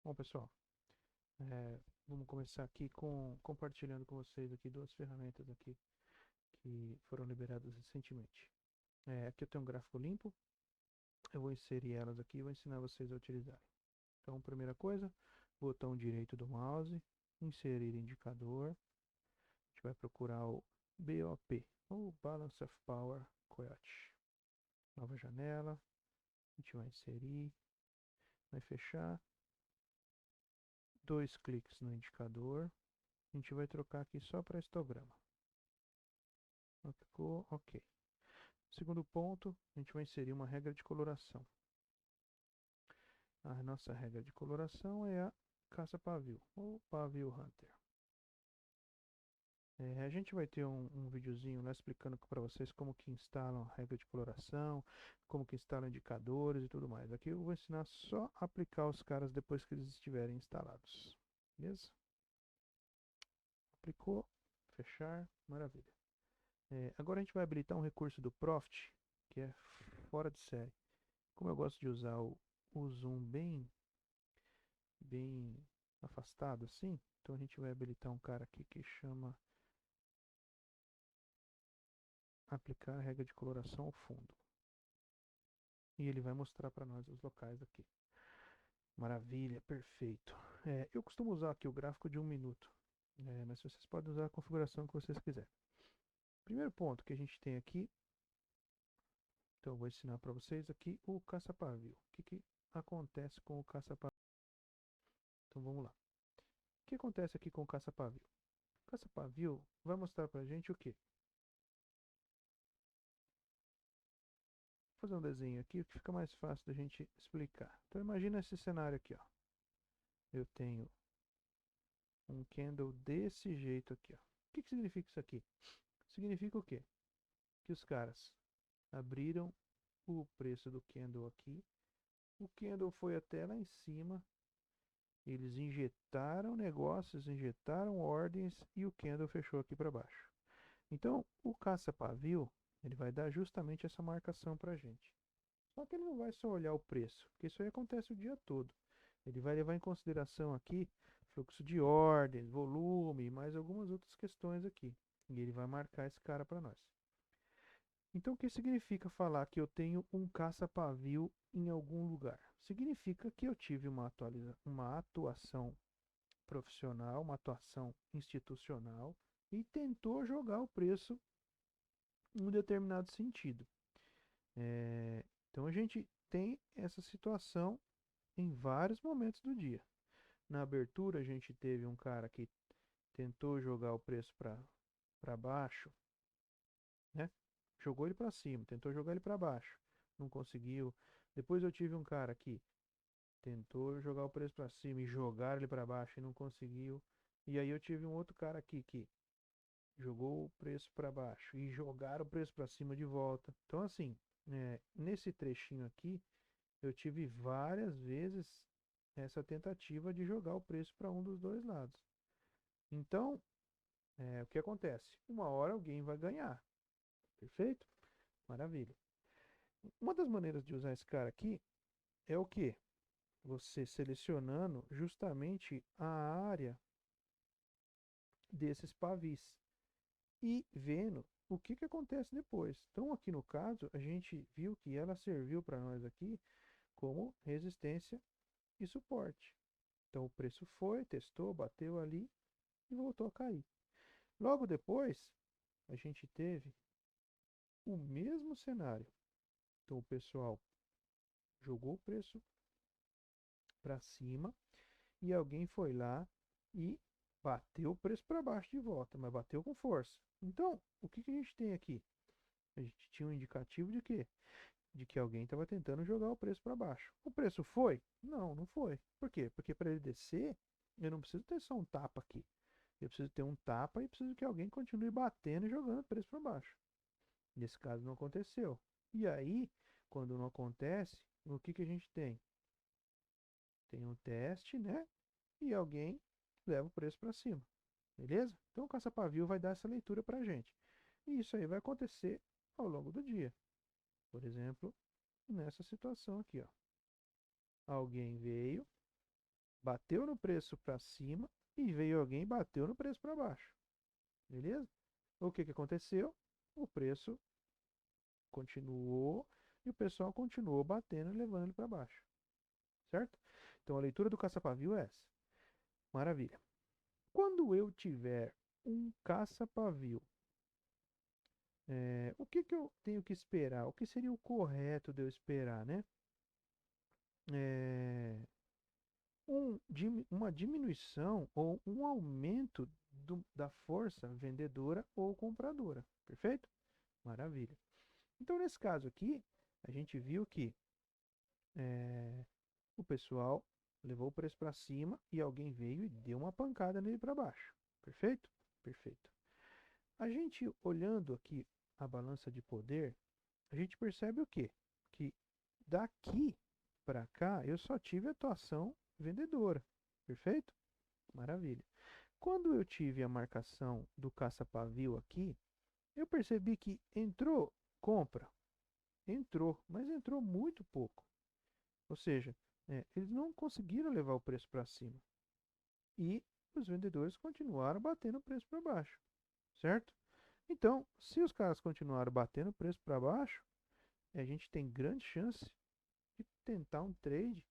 Bom, pessoal, vamos começar aqui compartilhando com vocês aqui duas ferramentas aqui que foram liberadas recentemente. Aqui eu tenho um gráfico limpo, eu vou inserir elas aqui e vou ensinar vocês a utilizarem. Então, primeira coisa, botão direito do mouse, inserir indicador, a gente vai procurar o BOP, ou Balance of Power Coyote. Nova janela, a gente vai inserir, vai fechar, dois cliques no indicador, a gente vai trocar aqui só para histograma. Ficou ok. Segundo ponto, a gente vai inserir uma regra de coloração. A nossa regra de coloração é a caça-pavio, ou pavio hunter. A gente vai ter um videozinho lá explicando para vocês como que instalam a regra de coloração, como que instalam indicadores e tudo mais. Aqui eu vou ensinar só a aplicar os caras depois que eles estiverem instalados. Beleza? Aplicou, fechar, maravilha. Agora a gente vai habilitar um recurso do Profit, que é fora de série. Como eu gosto de usar o zoom bem afastado assim, então a gente vai habilitar um cara aqui que chama aplicar a regra de coloração ao fundo. E ele vai mostrar para nós os locais aqui. Maravilha, perfeito. Eu costumo usar aqui o gráfico de 1 minuto, mas vocês podem usar a configuração que vocês quiserem. Primeiro ponto que a gente tem aqui, então eu vou ensinar para vocês aqui o caça-pavio. O que acontece com o caça-pavio? Então vamos lá. O que acontece aqui com o caça-pavio? O caça-pavio vai mostrar para a gente o quê? Vou fazer um desenho aqui que fica mais fácil da gente explicar. Então imagina esse cenário aqui, ó. Eu tenho um candle desse jeito aqui, ó. O que significa isso aqui? Significa o quê? Que os caras abriram o preço do candle aqui, o candle foi até lá em cima, eles injetaram negócios, injetaram ordens e o candle fechou aqui para baixo. Então, o caça-pavio, ele vai dar justamente essa marcação para a gente. Só que ele não vai só olhar o preço, porque isso aí acontece o dia todo. Ele vai levar em consideração aqui fluxo de ordens, volume, e mais algumas outras questões aqui. E ele vai marcar esse cara para nós. Então, o que significa falar que eu tenho um caça-pavio em algum lugar? Significa que eu tive uma atuação profissional, uma atuação institucional e tentou jogar o preço em um determinado sentido. Então, a gente tem essa situação em vários momentos do dia. Na abertura, a gente teve um cara que tentou jogar o preço para baixo, né? Jogou ele para cima, tentou jogar ele para baixo, não conseguiu. Depois eu tive um cara que tentou jogar o preço para cima e jogar ele para baixo e não conseguiu. E aí eu tive um outro cara aqui que jogou o preço para baixo e jogaram o preço para cima de volta. Então assim, nesse trechinho aqui, eu tive várias vezes essa tentativa de jogar o preço para um dos dois lados. Então, o que acontece? Uma hora alguém vai ganhar, perfeito? Maravilha. Uma das maneiras de usar esse cara aqui é o que? Você selecionando justamente a área desses pavis e vendo o que acontece depois. Então, aqui no caso, a gente viu que ela serviu para nós aqui como resistência e suporte. Então, o preço foi, testou, bateu ali e voltou a cair. Logo depois, a gente teve o mesmo cenário. Então, o pessoal jogou o preço para cima e alguém foi lá e bateu o preço para baixo de volta, mas bateu com força. Então, o que a gente tem aqui? A gente tinha um indicativo de quê? De que alguém estava tentando jogar o preço para baixo. O preço foi? Não, não foi. Por quê? Porque para ele descer, eu não preciso ter só um tapa aqui. Eu preciso ter um tapa e preciso que alguém continue batendo e jogando o preço para baixo. Nesse caso não aconteceu. E aí, quando não acontece, o que a gente tem? Tem um teste, né? E alguém leva o preço para cima. Beleza? Então o caça-pavio vai dar essa leitura para a gente. E isso aí vai acontecer ao longo do dia. Por exemplo, nessa situação aqui, ó. Alguém veio, bateu no preço para cima e veio alguém e bateu no preço para baixo. Beleza? O que aconteceu? O preço continuou e o pessoal continuou batendo e levando ele para baixo. Certo? Então a leitura do caça-pavio é essa. Maravilha. Quando eu tiver um caça-pavio, o que eu tenho que esperar? O que seria o correto de eu esperar, né? É, uma diminuição ou um aumento da força vendedora ou compradora. Perfeito? Maravilha. Então, nesse caso aqui, a gente viu que o pessoal levou o preço para cima e alguém veio e deu uma pancada nele para baixo. Perfeito? Perfeito. A gente olhando aqui a balança de poder, a gente percebe o quê? Que daqui para cá eu só tive atuação vendedora. Perfeito? Maravilha. Quando eu tive a marcação do caça-pavio aqui, eu percebi que entrou compra. Entrou, mas entrou muito pouco. Ou seja, eles não conseguiram levar o preço para cima. E os vendedores continuaram batendo o preço para baixo. Certo? Então, se os caras continuaram batendo o preço para baixo, a gente tem grande chance de tentar um trade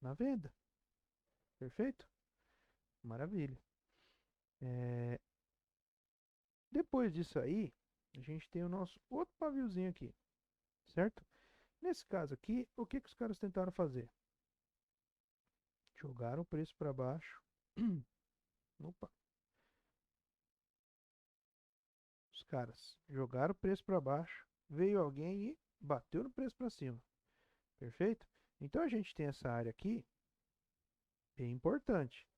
na venda. Perfeito? Maravilha. É, Depois disso aí, a gente tem o nosso outro paviozinho aqui, certo? Nesse caso aqui, o que os caras tentaram fazer? Jogaram o preço para baixo. Opa. Os caras jogaram o preço para baixo, veio alguém e bateu no preço para cima. Perfeito? Então a gente tem essa área aqui, bem importante.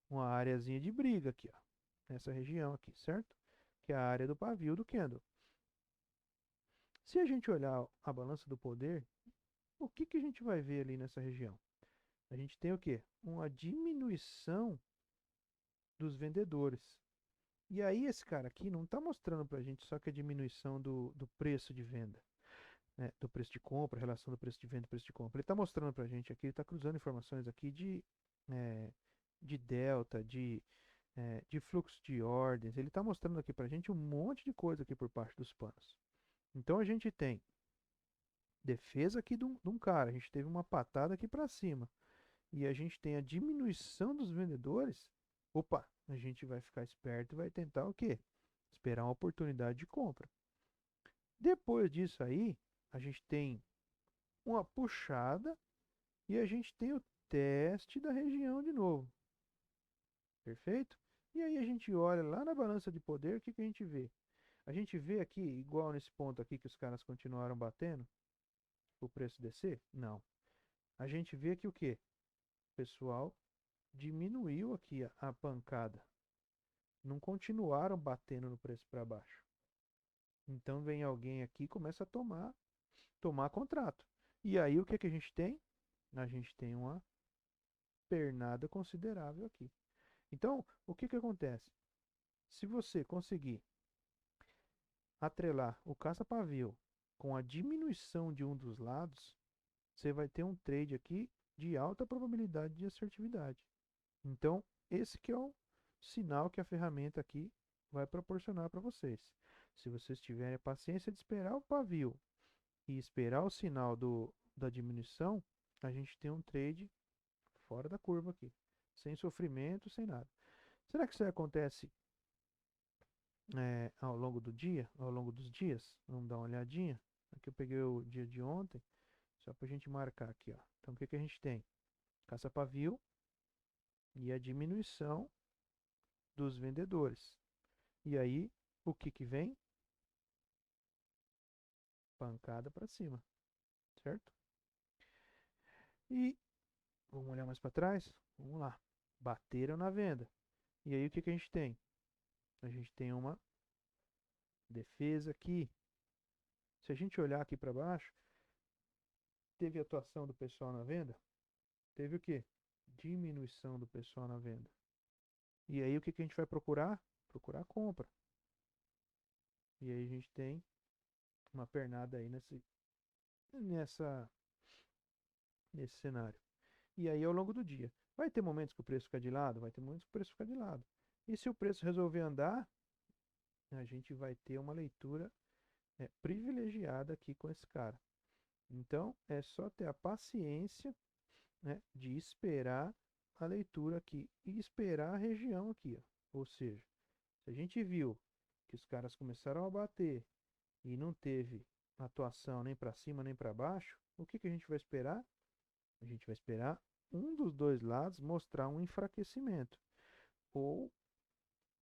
Uma areazinha de briga aqui, ó, nessa região aqui, certo? Que é a área do pavio do candle. Se a gente olhar a balança do poder, o que a gente vai ver ali nessa região? A gente tem o quê? Uma diminuição dos vendedores. E aí esse cara aqui não está mostrando para a gente só que a diminuição do preço de venda, né? Do preço de compra, relação do preço de venda e preço de compra. Ele está mostrando para a gente aqui, ele está cruzando informações aqui eh, de delta, de fluxo de ordens. Ele está mostrando aqui para a gente um monte de coisa aqui por parte dos panos. Então a gente tem defesa aqui de um cara, a gente teve uma patada aqui para cima e a gente tem a diminuição dos vendedores. Opa, a gente vai ficar esperto e vai tentar o quê? Esperar uma oportunidade de compra. Depois disso aí, a gente tem uma puxada e a gente tem o teste da região de novo. Perfeito? E aí a gente olha lá na balança de poder, o que a gente vê? A gente vê aqui, igual nesse ponto aqui que os caras continuaram batendo, o preço descer? Não. A gente vê aqui o quê? O pessoal diminuiu aqui a pancada. Não continuaram batendo no preço para baixo. Então vem alguém aqui e começa a tomar contrato. E aí o que a gente tem? A gente tem uma pernada considerável aqui. Então, o que acontece? Se você conseguir atrelar o caça-pavio com a diminuição de um dos lados, você vai ter um trade aqui de alta probabilidade de assertividade. Então, esse que é o sinal que a ferramenta aqui vai proporcionar para vocês. Se vocês tiverem a paciência de esperar o pavio e esperar o sinal da diminuição, a gente tem um trade fora da curva aqui, sem sofrimento, sem nada. Será que isso acontece ao longo do dia, ao longo dos dias? Vamos dar uma olhadinha. Aqui eu peguei o dia de ontem, só para a gente marcar aqui, ó. Então o que a gente tem? Caça-pavio e a diminuição dos vendedores. E aí, o que vem? Pancada para cima, certo? E vamos olhar mais para trás? Vamos lá. Bateram na venda. E aí, o que a gente tem? A gente tem uma defesa aqui. Se a gente olhar aqui para baixo, teve atuação do pessoal na venda? Teve o quê? Diminuição do pessoal na venda. E aí, o que a gente vai procurar? Procurar compra. E aí, a gente tem uma pernada aí nesse cenário. E aí ao longo do dia. Vai ter momentos que o preço fica de lado? Vai ter momentos que o preço fica de lado. E se o preço resolver andar, a gente vai ter uma leitura privilegiada aqui com esse cara. Então, é só ter a paciência, né, de esperar a leitura aqui e esperar a região aqui, ó. Ou seja, se a gente viu que os caras começaram a bater e não teve atuação nem para cima nem para baixo, o que que a gente vai esperar? A gente vai esperar um dos dois lados mostrar um enfraquecimento ou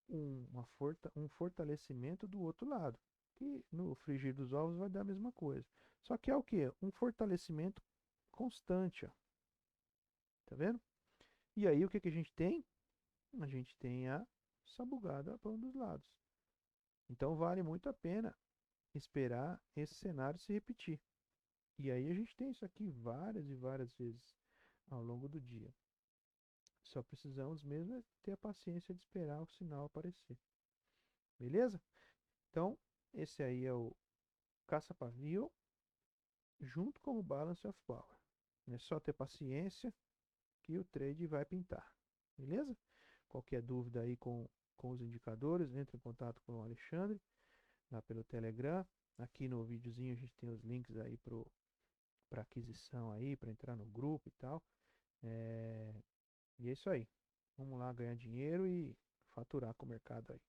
um fortalecimento do outro lado, que no frigir dos ovos vai dar a mesma coisa. Só que é o que? Um fortalecimento constante, ó. Tá vendo? E aí o que que a gente tem? A gente tem a sabugada para um dos lados. Então vale muito a pena esperar esse cenário se repetir. E aí a gente tem isso aqui várias e várias vezes ao longo do dia. Só precisamos mesmo ter a paciência de esperar o sinal aparecer. Beleza? Então, esse aí é o caça-pavio junto com o Balance of Power. É só ter paciência que o trade vai pintar. Beleza? Qualquer dúvida aí com os indicadores, entre em contato com o Alexandre lá pelo Telegram. Aqui no videozinho a gente tem os links aí para aquisição aí, para entrar no grupo e tal. E é isso aí. Vamos lá ganhar dinheiro e faturar com o mercado aí.